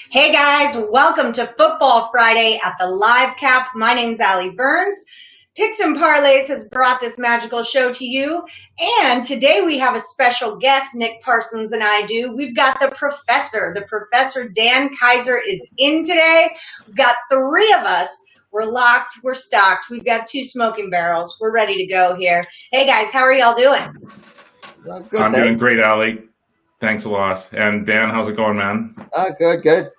Hey guys, welcome to Football Friday at the Live Cap. My name's Allie Burns. Picks and Parlays has brought this magical show to you. And today we have a special guest, Nick Parsons and I do. We've got the professor. The professor, Dan Kaiser, is in today. We've got three of us. We're locked. We're stocked. We've got two smoking barrels. We're ready to go here. Hey guys, how are y'all doing? Good, I'm doing great, Allie. Thanks a lot. And Dan, how's it going, man? Good.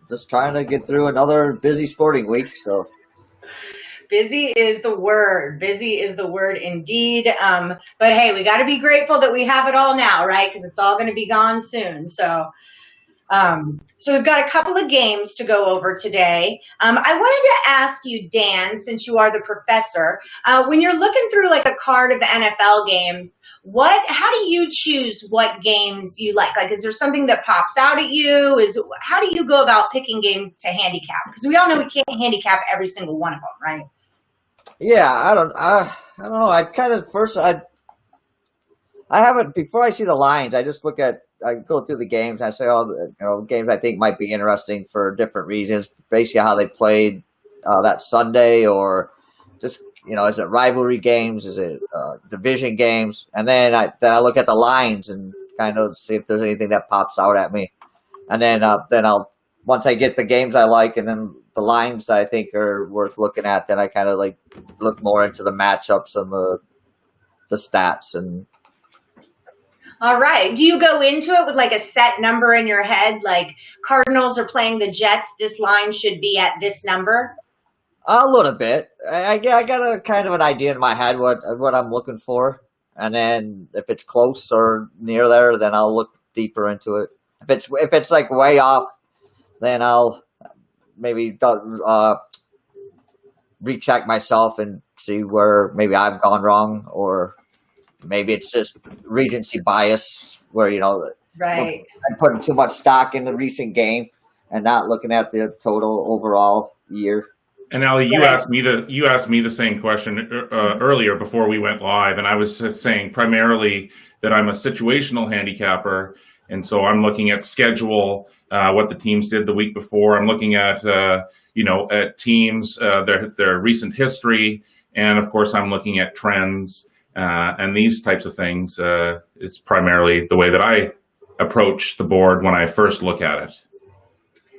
Just trying to get through another busy sporting week. So busy is the word. Busy is the word indeed. But hey, we got to be grateful that we have it all now, right? Because it's all going to be gone soon. So we've got a couple of games to go over today. I wanted to ask you, Dan, since you are the professor, when you're looking through like a card of NFL games, how do you choose what games you like? Like, is there something that pops out at you? How do you go about picking games to handicap? Because we all know we can't handicap every single one of them, right? yeah, I don't know. I haven't, before I see the lines, I go through the games and I say, games I think might be interesting for different reasons, basically how they played that Sunday, or just, is it rivalry games? Is it division games? And then I look at the lines and kind of see if there's anything that pops out at me. And then I'll, once I get the games I like and then the lines that I think are worth looking at, then I kind of like look more into the matchups and the stats. And all right. Do you go into it with like a set number in your head? Like Cardinals are playing the Jets. This line should be at this number? A little bit. I got a kind of an idea in my head what I'm looking for. And then if it's close or near there, then I'll look deeper into it. If it's like way off, then I'll maybe recheck myself and see where maybe I've gone wrong, or maybe it's just recency bias where, right, I'm putting too much stock in the recent game and not looking at the total overall year. And Allie, you asked me the same question earlier before we went live, and I was just saying primarily that I'm a situational handicapper, and so I'm looking at schedule, what the teams did the week before. I'm looking at at teams, their recent history, and of course I'm looking at trends and these types of things. Is primarily the way that I approach the board when I first look at it.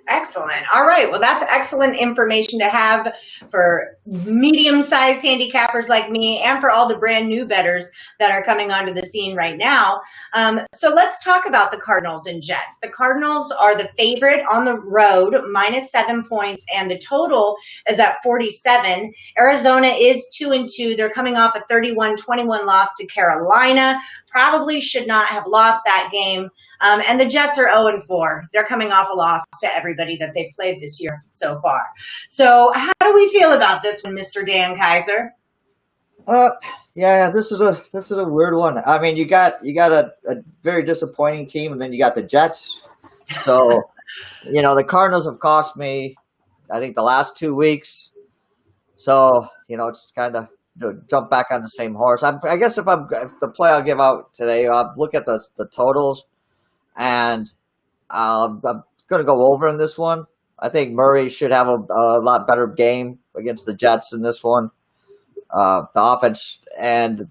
Excellent. All right. Well, that's excellent information to have for medium-sized handicappers like me and for all the brand new bettors that are coming onto the scene right now. So let's talk about the Cardinals and Jets. The Cardinals are the favorite on the road, -7 points, and the total is at 47. Arizona is 2-2. They're coming off a 31-21 loss to Carolina. Probably should not have lost that game. And the Jets are 0-4. They're coming off a loss to everybody that they've played this year so far. So how do we feel about this one, Mr. Dan Kaiser? Yeah, this is a weird one. I mean, you got a very disappointing team, and then you got the Jets. So, the Cardinals have cost me, I think, the last 2 weeks. So, it's kind of jump back on the same horse. I guess if the play I'll give out today, I'll look at the totals. And I'm going to go over in this one. I think Murray should have a lot better game against the Jets in this one. The offense and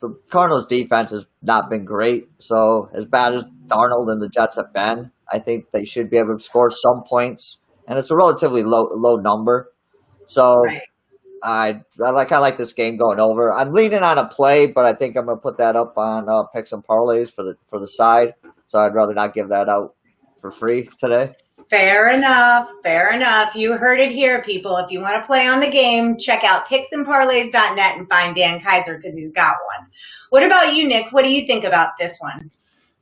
the Cardinals' defense has not been great. So as bad as Darnold and the Jets have been, I think they should be able to score some points. And it's a relatively low number. So right. I like this game going over. I'm leaning on a play, but I think I'm going to put that up on Picks and Parlays for the side. So I'd rather not give that out for free today. Fair enough. You heard it here, people. If you want to play on the game, check out picksandparlays.net and find Dan Kaiser because he's got one. What about you, Nick? What do you think about this one?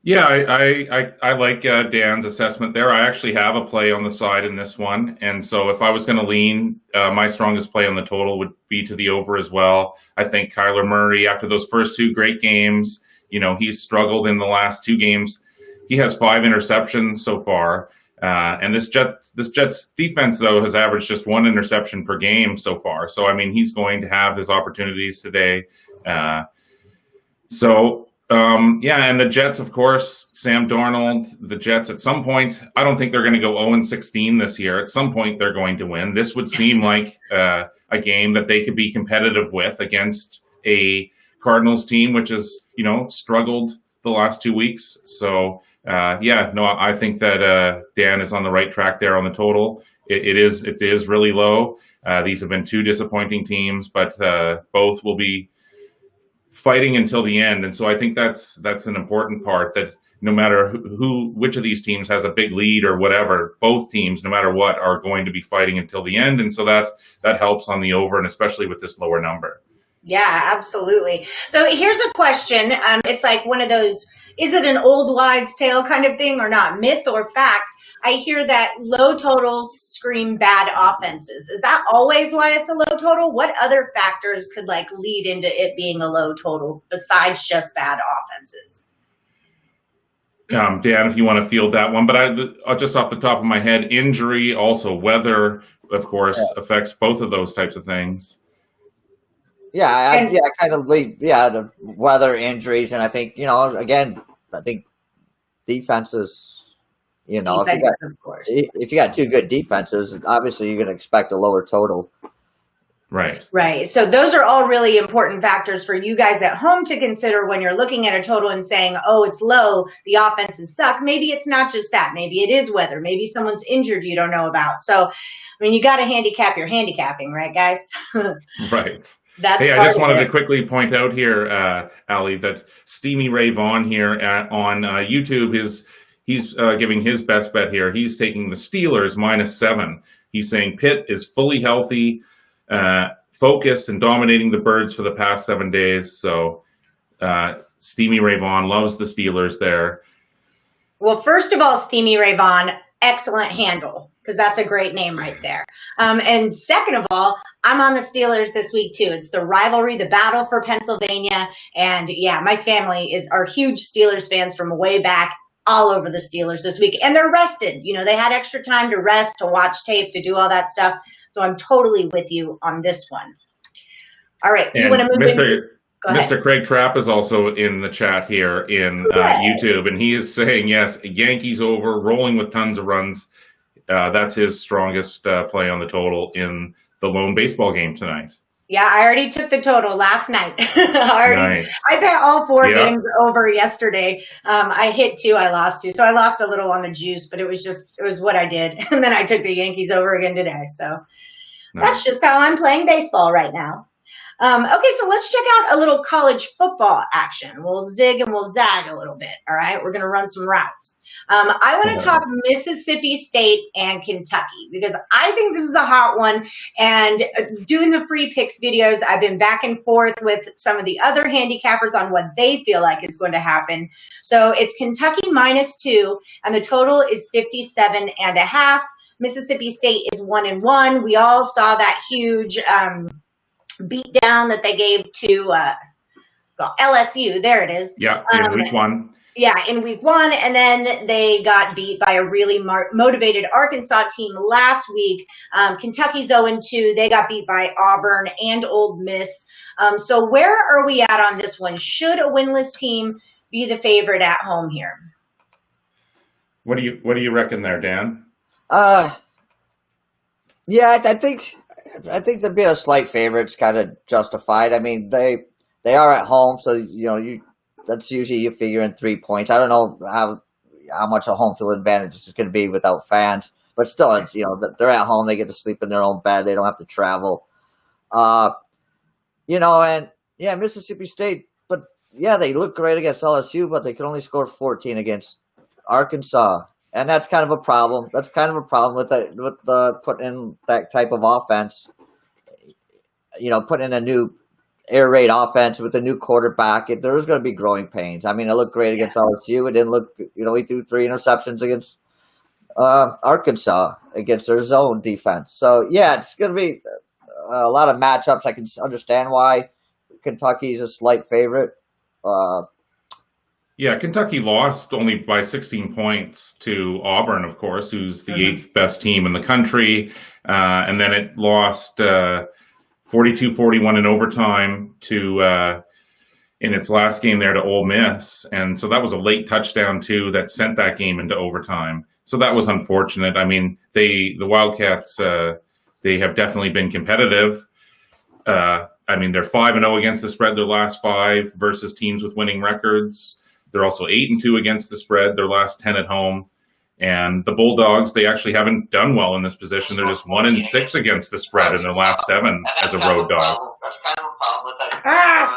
Yeah, I like Dan's assessment there. I actually have a play on the side in this one. And so if I was going to lean, my strongest play on the total would be to the over as well. I think Kyler Murray, after those first two great games, he's struggled in the last two games. He has 5 interceptions so far. And this Jets defense, though, has averaged just 1 interception per game so far. So, I mean, he's going to have his opportunities today. Yeah, and the Jets, of course, Sam Darnold, the Jets at some point, I don't think they're going to go 0-16 this year. At some point, they're going to win. This would seem like a game that they could be competitive with against a Cardinals team, which has, struggled the last 2 weeks. So, I think that Dan is on the right track there on the total. It is really low. These have been two disappointing teams, but both will be fighting until the end. And so I think that's an important part, that no matter which of these teams has a big lead or whatever, both teams, no matter what, are going to be fighting until the end. And so that helps on the over, and especially with this lower number. Yeah, absolutely. So here's a question. It's like one of those, is it an old wives' tale kind of thing or not? Myth or fact? I hear that low totals scream bad offenses. Is that always why it's a low total? What other factors could lead into it being a low total besides just bad offenses? Dan, if you want to field that one, but just off the top of my head, injury, also weather, of course, affects both of those types of things. The weather, injuries, and I think defenses. If you got two good defenses, obviously you're going to expect a lower total. Right. So those are all really important factors for you guys at home to consider when you're looking at a total and saying, oh, it's low, the offenses suck. Maybe it's not just that. Maybe it is weather. Maybe someone's injured you don't know about. So, you got to handicap your handicapping, right, guys? Right. Hey, I just wanted to quickly point out here, Ali, that Steamy Ray Vaughn here on YouTube he's giving his best bet here. He's taking the Steelers -7. He's saying Pitt is fully healthy, focused, and dominating the Birds for the past 7 days. So Steamy Ray Vaughn loves the Steelers there. Well, first of all, Steamy Ray Vaughn, excellent handle, because that's a great name right there. And second of all, I'm on the Steelers this week too. It's the rivalry, the battle for Pennsylvania. And my family are huge Steelers fans from way back, all over the Steelers this week. And they're rested. They had extra time to rest, to watch tape, to do all that stuff. So I'm totally with you on this one. All right. You want to move into... Mr. Craig Trapp is also in the chat here in YouTube, and he is saying, yes, Yankees over, rolling with tons of runs. That's his strongest play on the total in the lone baseball game tonight. Yeah, I already took the total last night. Nice. I bet all 4 games over yesterday. I hit 2, I lost 2. So I lost a little on the juice, but it was what I did. And then I took the Yankees over again today. So That's just how I'm playing baseball right now. Okay, so let's check out a little college football action. We'll zig and we'll zag a little bit, all right? We're going to run some routes. I want to talk Mississippi State and Kentucky because I think this is a hot one. And doing the free picks videos, I've been back and forth with some of the other handicappers on what they feel like is going to happen. So it's Kentucky -2, and the total is 57.5. Mississippi State is 1-1. We all saw that huge beat down that they gave to LSU. There it is. Yeah, in week 1. Yeah, in week 1, and then they got beat by a really motivated Arkansas team last week. Kentucky's 0-2. They got beat by Auburn and Ole Miss. So where are we at on this one? Should a winless team be the favorite at home here? What do you reckon there, Dan? Yeah, I think they'd be a slight favorite. It's kind of justified. I mean, they are at home, so that's usually you figure in 3 points. I don't know how much a home field advantage is going to be without fans, but still, it's they're at home. They get to sleep in their own bed. They don't have to travel. Mississippi State, but they look great against LSU, but they can only score 14 against Arkansas. And that's kind of a problem. That's kind of a problem with the putting in that type of offense. Putting in a new air raid offense with a new quarterback. There was going to be growing pains. I mean, it looked great against LSU. It didn't look. He threw 3 interceptions against Arkansas against their zone defense. So it's going to be a lot of matchups. I can understand why Kentucky's a slight favorite. Kentucky lost only by 16 points to Auburn, of course, who's the 8th best team in the country. And then it lost 42-41 in overtime to in its last game there to Ole Miss. And so that was a late touchdown, too, that sent that game into overtime. So that was unfortunate. I mean, the Wildcats, they have definitely been competitive. I mean, they're 5-0 against the spread their last 5 versus teams with winning records. They're also 8-2 against the spread their last 10 at home. And the Bulldogs, they actually haven't done well in this position. They're just 1-6 against the spread in their last 7 as a road dog.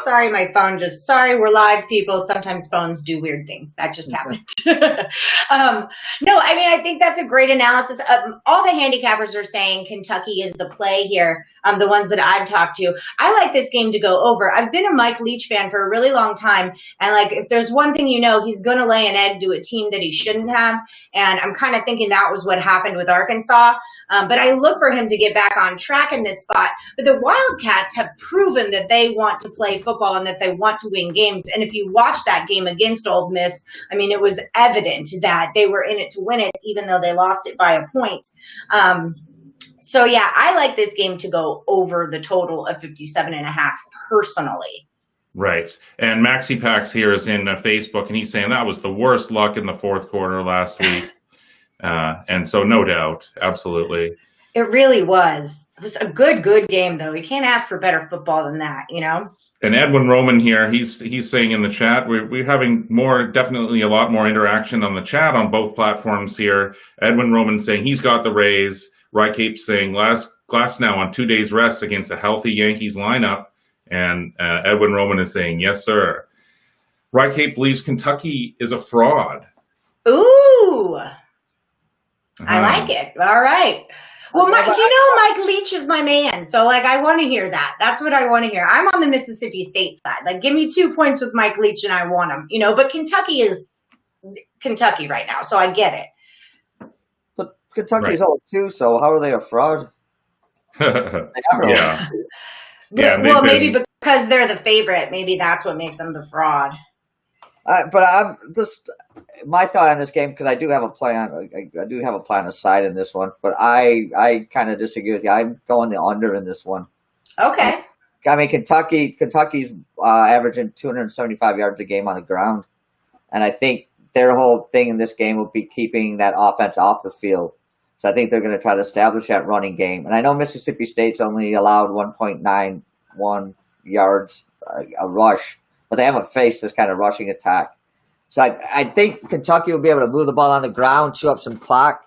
Sorry, my phone sorry, we're live, people. Sometimes phones do weird things. That just happened. No, I mean, I think that's a great analysis. All the handicappers are saying Kentucky is the play here, the ones that I've talked to. I like this game to go over. I've been a Mike Leach fan for a really long time, and, like, if there's one thing he's going to lay an egg to a team that he shouldn't have, and I'm kind of thinking that was what happened with Arkansas. But I look for him to get back on track in this spot. But the Wildcats have proven that they want to play football and that they want to win games. And if you watch that game against Ole Miss, I mean, it was evident that they were in it to win it, even though they lost it by a point. So, yeah, I like this game to go over the total of 57.5 personally. Right. And Maxi Pax here is in Facebook, and he's saying that was the worst luck in the fourth quarter last week. And so, no doubt, absolutely. It really was. It was a good game, though. You can't ask for better football than that, you know? And Edwin Roman here, he's saying in the chat, we're having definitely a lot more interaction on the chat on both platforms here. Edwin Roman saying he's got the Rays. Rycape saying Glass now on 2 days rest against a healthy Yankees lineup. And Edwin Roman is saying, yes, sir. Rycape believes Kentucky is a fraud. Ooh. I like it. All right. Well, Mike Leach is my man. So, like, I want to hear that. That's what I want to hear. I'm on the Mississippi State side. Like, give me 2 points with Mike Leach and I want him. You know, but Kentucky is Kentucky right now, so I get it. But Kentucky's 0-2, so how are they a fraud? Yeah. Well, maybe because they're the favorite. Maybe that's what makes them the fraud. But I'm just my thought on this game, because I do have a plan. I do have a plan aside in this one, but I kind of disagree with you. I'm going the under in this one. Okay. I mean, Kentucky's averaging 275 yards a game on the ground, and I think their whole thing in this game will be keeping that offense off the field. So I think they're going to try to establish that running game. And I know Mississippi State's only allowed 1.91 yards a rush, but they haven't faced this kind of rushing attack. So I think Kentucky will be able to move the ball on the ground, chew up some clock,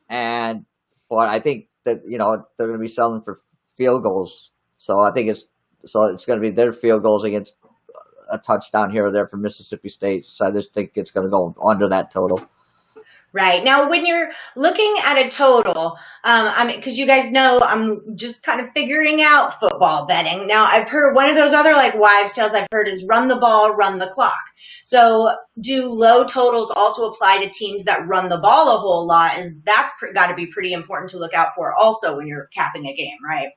but I think that they're going to be selling for field goals. So I think it's going to be their field goals against a touchdown here or there for Mississippi State. So I just think it's going to go under that total. Right. Now, when you're looking at a total, because you guys know I'm just kind of figuring out football betting. Now, I've heard one of those other wives' tales I've heard is run the ball, run the clock. So do low totals also apply to teams that run the ball a whole lot? That's got to be pretty important to look out for also when you're capping a game, right?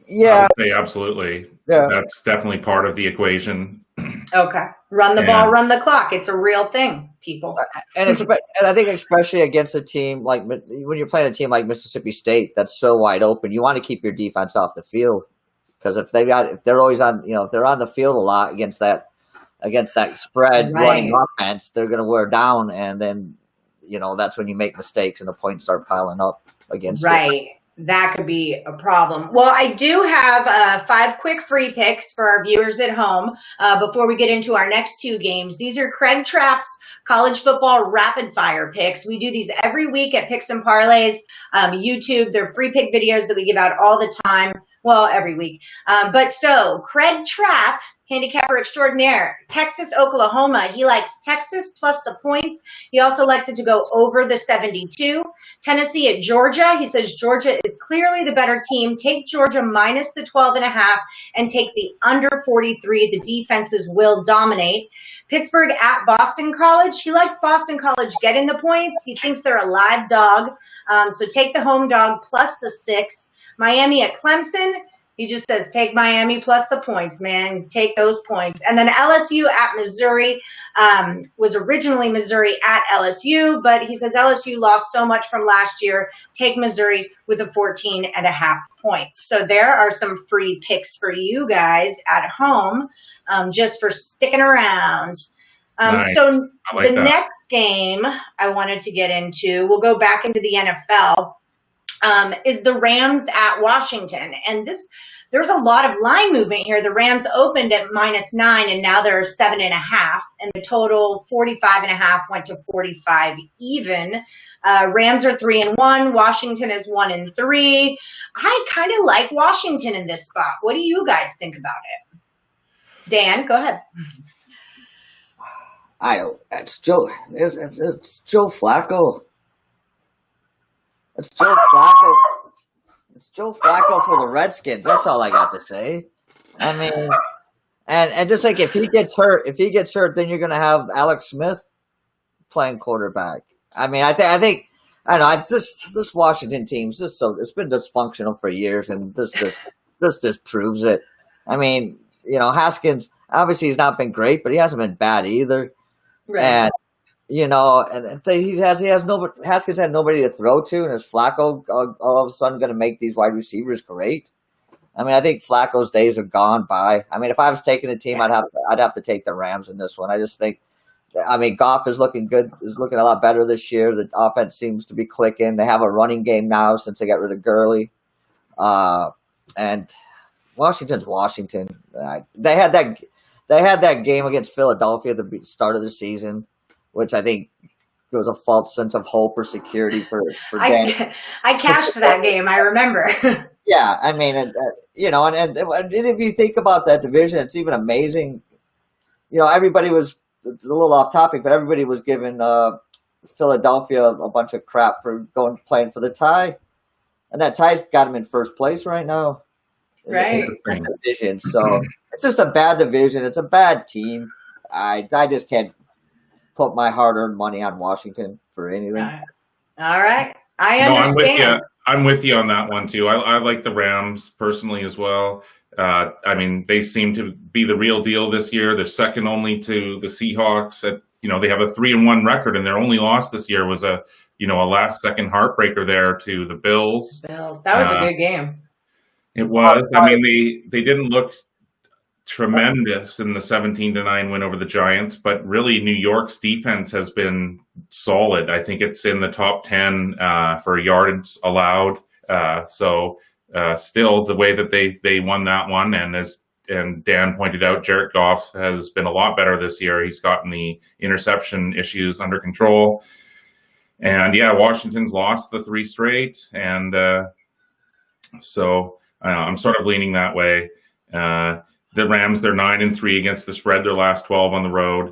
Yeah. I would say absolutely. Yeah. That's definitely part of the equation. Okay. Run the ball, run the clock. It's a real thing, people. And I think especially against a team when you're playing a team like Mississippi State that's so wide open, you want to keep your defense off the field, because if they're always on, if they're on the field a lot against that spread running offense, they're going to wear down, and then that's when you make mistakes and the points start piling up against it. That could be a problem. Well, I do have 5 quick free picks for our viewers at home before we get into our next 2 games. These are Craig Trapp's college football rapid fire picks. We do these every week at Picks and Parlays, YouTube. They're free pick videos that we give out all the time. Well, every week. So Craig Trapp, handicapper extraordinaire, Texas, Oklahoma. He likes Texas plus the points. He also likes it to go over the 72. Tennessee at Georgia. He says Georgia is clearly the better team. Take Georgia minus the 12.5 and take the under 43. The defenses will dominate. Pittsburgh at Boston College. He likes Boston College getting the points. He thinks they're a live dog. So take the home dog plus the 6. Miami at Clemson. He just says, take Miami plus the points, man. Take those points. And then LSU at Missouri was originally Missouri at LSU, but he says LSU lost so much from last year. Take Missouri with a 14.5 points. So there are some free picks for you guys at home just for sticking around. Nice. So like the that. next game I wanted to get into, we'll go back into the NFL, is the Rams at Washington. And there's a lot of line movement here. The Rams opened at -9 and now they're 7.5, and the total 45.5 went to 45 even. Rams are 3-1. Washington is 1-3. I kind of like Washington in this spot. What do you guys think about it? Dan, go ahead. It's Joe Flacco. It's Joe Flacco. It's Joe Flacco for the Redskins. That's all I got to say. I mean, and just like if he gets hurt, then you're gonna have Alex Smith playing quarterback. I mean, I don't know. This Washington team's just it's been dysfunctional for years, and this just proves it. I mean, Haskins obviously he's not been great, but he hasn't been bad either. Right. And Haskins had nobody to throw to, and is Flacco all of a sudden going to make these wide receivers great? I mean, I think Flacco's days are gone by. I mean, if I was taking a team, I'd have to take the Rams in this one. I just think, Goff is looking good, is looking a lot better this year. The offense seems to be clicking. They have a running game now since they got rid of Gurley, and Washington's Washington. They had that game against Philadelphia at the start of the season, which I think there was a false sense of hope or security for Dan. I cashed that game. I remember. Yeah, I mean, and if you think about that division, it's even amazing. Everybody was a little off topic, but everybody was giving Philadelphia a bunch of crap for playing for the tie, and that tie's got them in first place right now. Right. In the division, so it's just a bad division. It's a bad team. I just can't put my hard-earned money on Washington for anything. All right. I understand. I'm with you on that one too. I like the Rams personally as well. I mean, they seem to be the real deal this year. They're second only to the Seahawks. They have a 3-1 record, and their only loss this year was a last-second heartbreaker there to the Bills. That was a good game. It was. I mean, they didn't look tremendous in the 17-9 win over the Giants, but really New York's defense has been solid. I think it's in the top 10 for yards allowed. So still the way that they won that one, and Dan pointed out, Jared Goff has been a lot better this year. He's gotten the interception issues under control. And yeah, Washington's lost the 3 straight, and so I'm sort of leaning that way. The Rams, they're 9-3 against the spread, their last 12 on the road.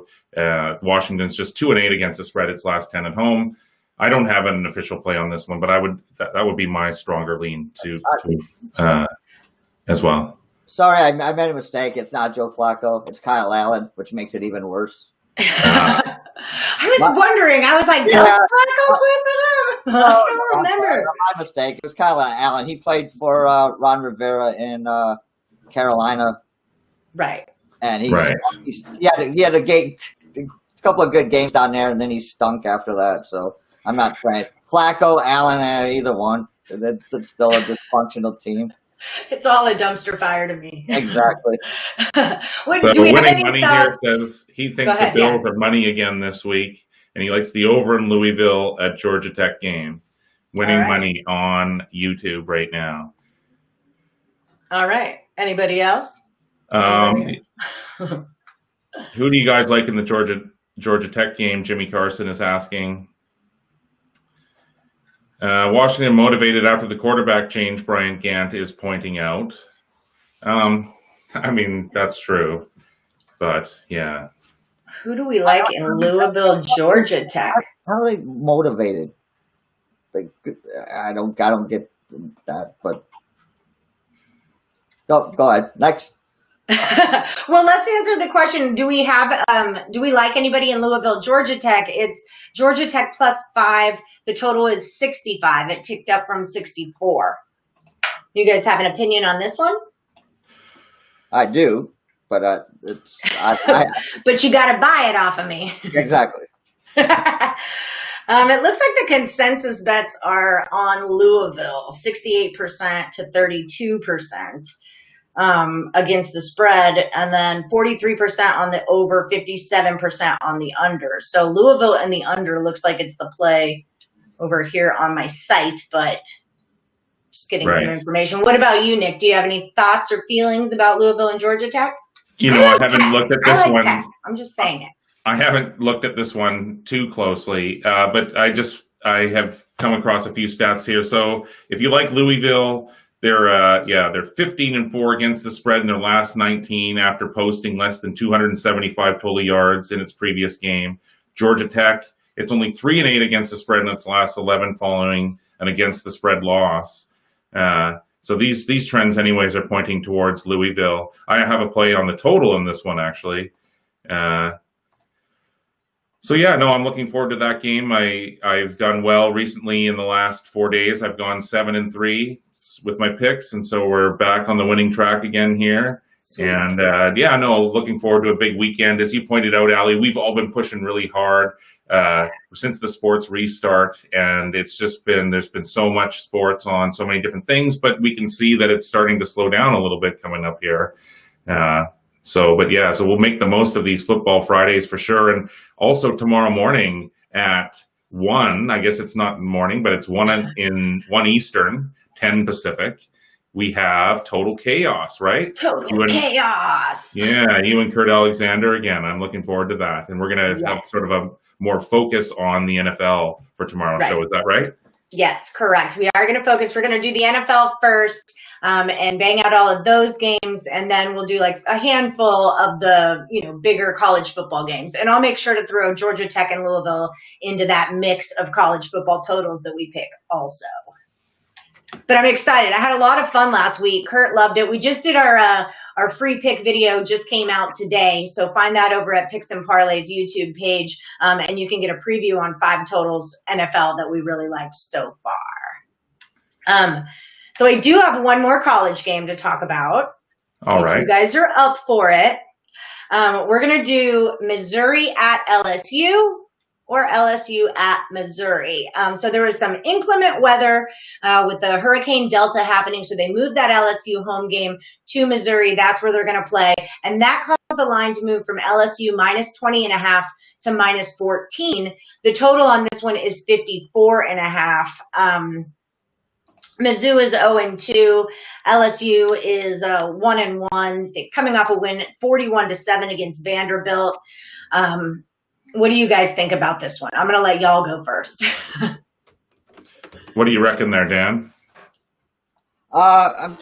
Washington's just 2-8 against the spread, its last 10 at home. I don't have an official play on this one, but that would be my stronger lean to as well. Sorry, I made a mistake. It's not Joe Flacco. It's Kyle Allen, which makes it even worse. I was wondering. I was like, Joe Flacco played for them? I don't remember. My mistake. It was Kyle Allen. He played for Ron Rivera in Carolina. Right. And he had a couple of good games down there, and then he stunk after that. So I'm not trying. Flacco, Allen, either one. That's still a dysfunctional team. It's all a dumpster fire to me. Exactly. So Winning Money here says he thinks the Bills are money again this week, and he likes the over in Louisville at Georgia Tech game. Winning Money on YouTube right now. All right. Anybody else? Who do you guys like in the Georgia Tech game? Jimmy Carson is asking. Washington motivated after the quarterback change, Brian Gant is pointing out. I mean, that's true. But, yeah. Who do we like in Louisville, Georgia Tech? How are they motivated? I don't get that, but go ahead. Next. Well, let's answer the question. Do we like anybody in Louisville, Georgia Tech? It's Georgia Tech +5. The total is 65. It ticked up from 64. You guys have an opinion on this one? I do, but but you got to buy it off of me. exactly. It looks like the consensus bets are on Louisville, 68% to 32% against the spread, and then 43% on the over, 57% on the under. So Louisville and the under looks like it's the play over here on my site, but just getting some information. What about you, Nick? Do you have any thoughts or feelings about Louisville and Georgia Tech? I haven't looked at this one. Tech. I'm just saying it. I haven't looked at this one too closely, but I have come across a few stats here. So if you like Louisville, they're 15-4 against the spread in their last 19 after posting less than 275 total yards in its previous game. Georgia Tech, it's only 3-8 against the spread in its last 11 following an against the spread loss. So these trends, anyways, are pointing towards Louisville. I have a play on the total in this one, actually. I'm looking forward to that game. I've done well recently in the last 4 days. I've gone 7-3 with my picks, and so we're back on the winning track again here. Sweet. And looking forward to a big weekend. As you pointed out, Allie, we've all been pushing really hard since the sports restart, and there's been so much sports on so many different things, but we can see that it's starting to slow down a little bit coming up here. So we'll make the most of these football Fridays for sure. And also tomorrow morning at 1, I guess it's not morning, but it's 1 Eastern, 10 Pacific. We have Total Chaos, right? Total Chaos. Yeah, you and Kurt Alexander again. I'm looking forward to that. And we're going to have sort of a more focus on the NFL for tomorrow's show. Is that right? Yes, correct. We are going to focus. We're going to do the NFL first and bang out all of those games, and then we'll do like a handful of the bigger college football games. And I'll make sure to throw Georgia Tech and Louisville into that mix of college football totals that we pick also. But I'm excited. I had a lot of fun last week. Kurt loved it. We just did our free pick video, just came out today. So find that over at Picks and Parlays YouTube page. And you can get a preview on 5 totals NFL that we really liked so far. So I do have one more college game to talk about. All right. You guys are up for it. We're going to do Missouri at LSU or LSU at Missouri. So there was some inclement weather with the Hurricane Delta happening, so they moved that LSU home game to Missouri. That's where they're going to play. And that caused the line to move from LSU minus 20.5 to minus 14. The total on this one is 54.5. Mizzou is 0-2. LSU is 1-1. They're coming off a win 41-7 against Vanderbilt. What do you guys think about this one? I'm going to let y'all go first. What do you reckon there, Dan? I'm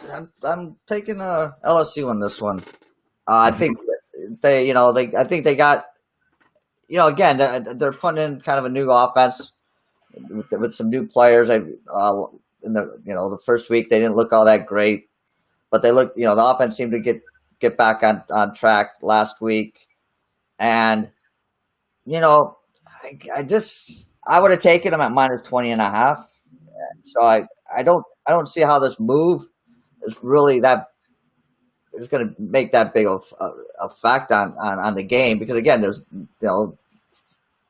taking LSU on this one. I think they got, again, they're putting in kind of a new offense with some new players. In the first week they didn't look all that great, but they look, the offense seemed to get back on track last week, and I would have taken them at minus 20.5. So I don't see how this move is really that is going to make that big of effect on the game, because again, there's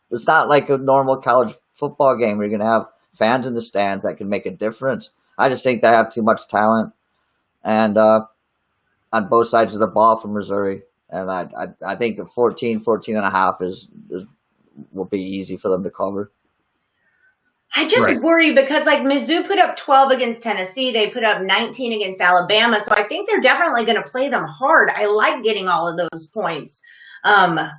it's not like a normal college football game where you're going to have fans in the stands that can make a difference. I just think they have too much talent, and on both sides of the ball from Missouri. And I think the 14.5 will be easy for them to cover. I just worry because Mizzou put up 12 against Tennessee. They put up 19 against Alabama. So I think they're definitely going to play them hard. I like getting all of those points. But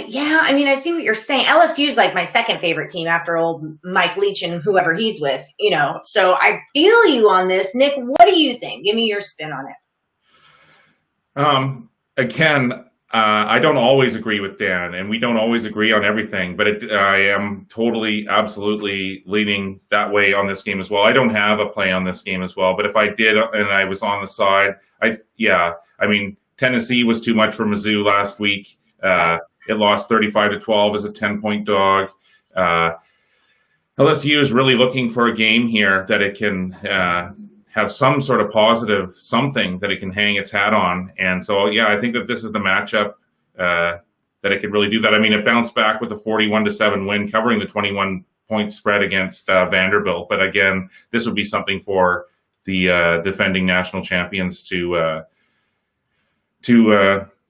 yeah, I see what you're saying. LSU is my second favorite team after old Mike Leach and whoever he's with, So I feel you on this. Nick, what do you think? Give me your spin on it. Again, I don't always agree with Dan, and we don't always agree on everything, but I am totally, absolutely leaning that way on this game as well. I don't have a play on this game as well, but if I did and I was on the side, Tennessee was too much for Mizzou last week. It lost 35-12 as a 10-point dog. LSU is really looking for a game here that it can have some sort of positive something that it can hang its hat on. And so, yeah, I think that this is the matchup that it could really do that. I mean, it bounced back with a 41-7 win, covering the 21-point spread against Vanderbilt. But again, this would be something for the defending national champions to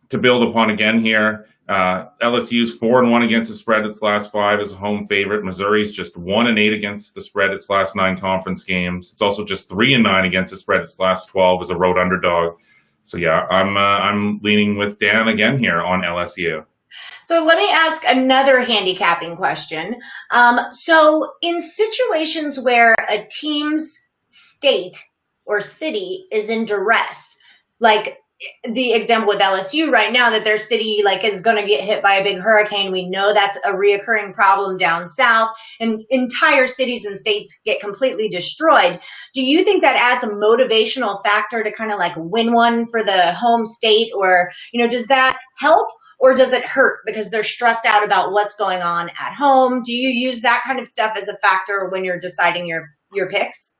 build upon again here. LSU's 4-1 against the spread its last 5 as a home favorite. Missouri's just 1-8 against the spread its last 9 conference games. It's also just 3-9 against the spread its last 12 as a road underdog. So yeah, I'm leaning with Dan again here on LSU. So let me ask another handicapping question. So in situations where a team's state or city is in duress, like the example with LSU right now, that their city is going to get hit by a big hurricane. We know that's a reoccurring problem down south, and entire cities and states get completely destroyed. Do you think that adds a motivational factor to kind of win one for the home state, or, does that help? Or does it hurt because they're stressed out about what's going on at home? Do you use that kind of stuff as a factor when you're deciding your picks?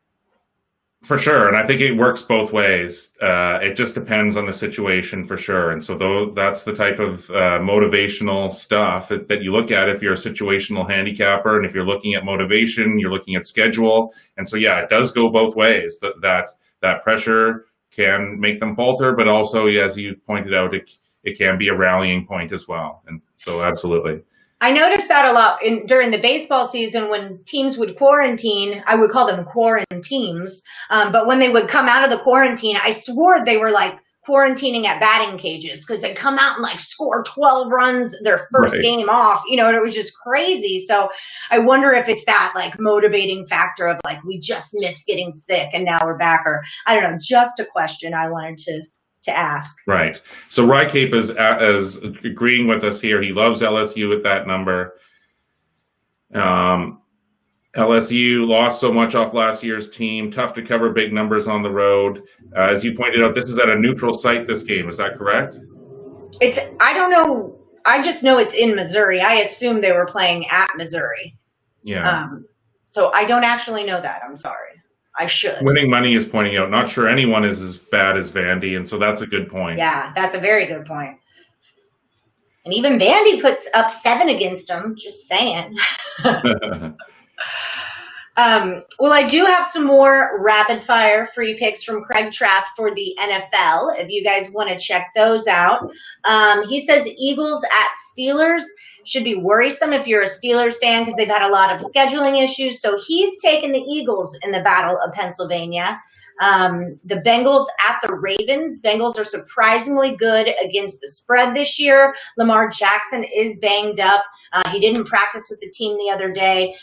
For sure, and I think it works both ways. It just depends on the situation for sure. And so that's the type of motivational stuff that you look at if you're a situational handicapper. And if you're looking at motivation, you're looking at schedule. And so, yeah, it does go both ways. That pressure can make them falter, but also, as you pointed out, it can be a rallying point as well. And so absolutely. I noticed that a lot during the baseball season when teams would quarantine. I would call them quarantines. But when they would come out of the quarantine, I swore they were quarantining at batting cages because they'd come out and score 12 runs their first game off, and it was just crazy. So I wonder if it's that motivating factor of we just missed getting sick and now we're back, or I don't know, just a question I wanted to ask. Right. So Rycape is agreeing with us here. He loves LSU at that number. LSU lost so much off last year's team. Tough to cover big numbers on the road. As you pointed out, this is at a neutral site, this game. Is that correct? I don't know. I just know it's in Missouri. I assume they were playing at Missouri. Yeah. So I don't actually know that. I'm sorry. I should. Winning Money is pointing out, not sure anyone is as bad as Vandy, and so that's a good point. Yeah, that's a very good point. And even Vandy puts up 7 against them, just saying. Well, I do have some more rapid-fire free picks from Craig Trapp for the NFL, if you guys want to check those out. He says Eagles at Steelers should be worrisome if you're a Steelers fan because they've had a lot of scheduling issues. So he's taken the Eagles in the Battle of Pennsylvania. The Bengals at the Ravens. Bengals are surprisingly good against the spread this year. Lamar Jackson is banged up. He didn't practice with the team the other day.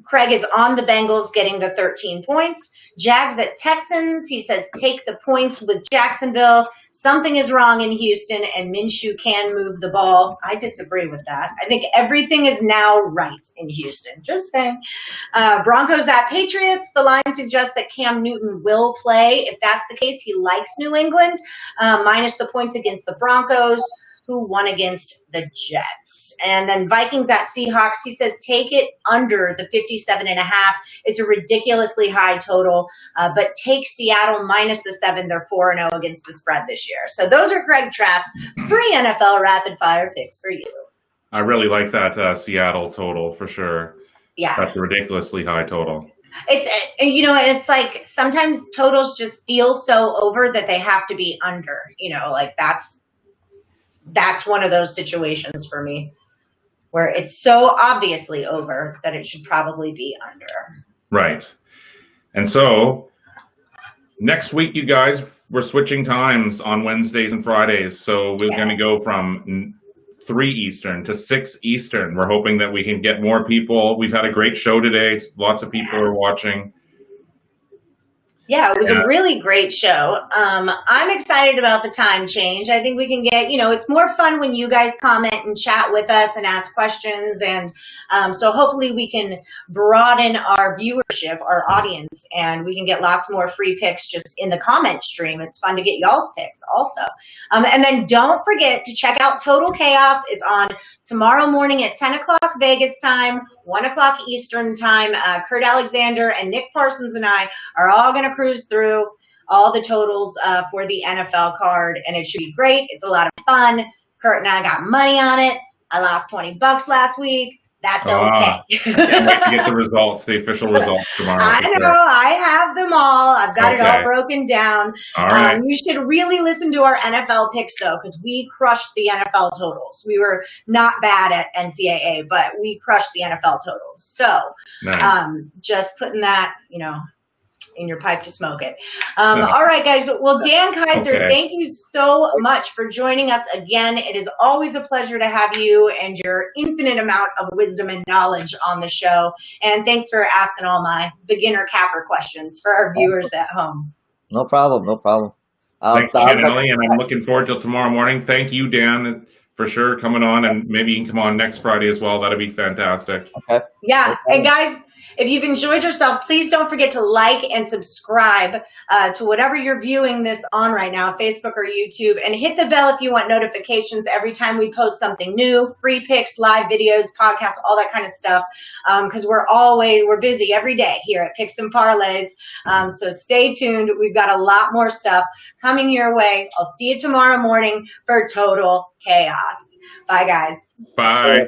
Craig is on the Bengals getting the 13 points. Jags at Texans. He says take the points with Jacksonville. Something is wrong in Houston, and Minshew can move the ball. I disagree with that. I think everything is now right in Houston. Just saying. Broncos at Patriots. The line suggests that Cam Newton will play. If that's the case, he likes New England, minus the points against the Broncos, who won against the Jets. And then Vikings at Seahawks. He says take it under the 57.5. It's a ridiculously high total, but take Seattle minus the 7. They're 4-0 against the spread this year. So those are Craig Trapp's free NFL rapid fire picks for you. I really like that Seattle total for sure. Yeah. That's a ridiculously high total. It's, it's sometimes totals just feel so over that they have to be under, that's one of those situations for me where it's so obviously over that it should probably be under. Right. And so next week, you guys, we're switching times on Wednesdays and Fridays. So we're going to go from 3 Eastern to 6 Eastern. We're hoping that we can get more people. We've had a great show today. Lots of people are watching. Yeah, it was a really great show. I'm excited about the time change. I think we can get, it's more fun when you guys comment and chat with us and ask questions. And so hopefully we can broaden our viewership, our audience, and we can get lots more free picks just in the comment stream. It's fun to get y'all's picks also. And then don't forget to check out Total Chaos. It's on tomorrow morning at 10 o'clock Vegas time, 1 o'clock Eastern time. Kurt Alexander and Nick Parsons and I are all going to cruise through all the totals for the NFL card, and it should be great. It's a lot of fun. Kurt and I got money on it. I lost $20 last week. That's okay. Can't wait to get the results, the official results tomorrow. I know. Sure. I have them all. I've got it all broken down. All right. You should really listen to our NFL picks, though, because we crushed the NFL totals. We were not bad at NCAA, but we crushed the NFL totals. So nice. Just putting that, in your pipe to smoke it. All right, guys. Well, Dan Kaiser, thank you so much for joining us again. It is always a pleasure to have you and your infinite amount of wisdom and knowledge on the show. And thanks for asking all my beginner capper questions for our viewers at home. No problem. Thanks again, Ellie, and I'm looking forward till tomorrow morning. Thank you, Dan, for sure, coming on, and maybe you can come on next Friday as well. That'd be fantastic. Okay. Yeah, and guys, if you've enjoyed yourself, please don't forget to like and subscribe to whatever you're viewing this on right now, Facebook or YouTube, and hit the bell if you want notifications every time we post something new, free picks, live videos, podcasts, all that kind of stuff, because we're busy every day here at Picks and Parlays. So stay tuned. We've got a lot more stuff coming your way. I'll see you tomorrow morning for Total Chaos. Bye, guys. Bye.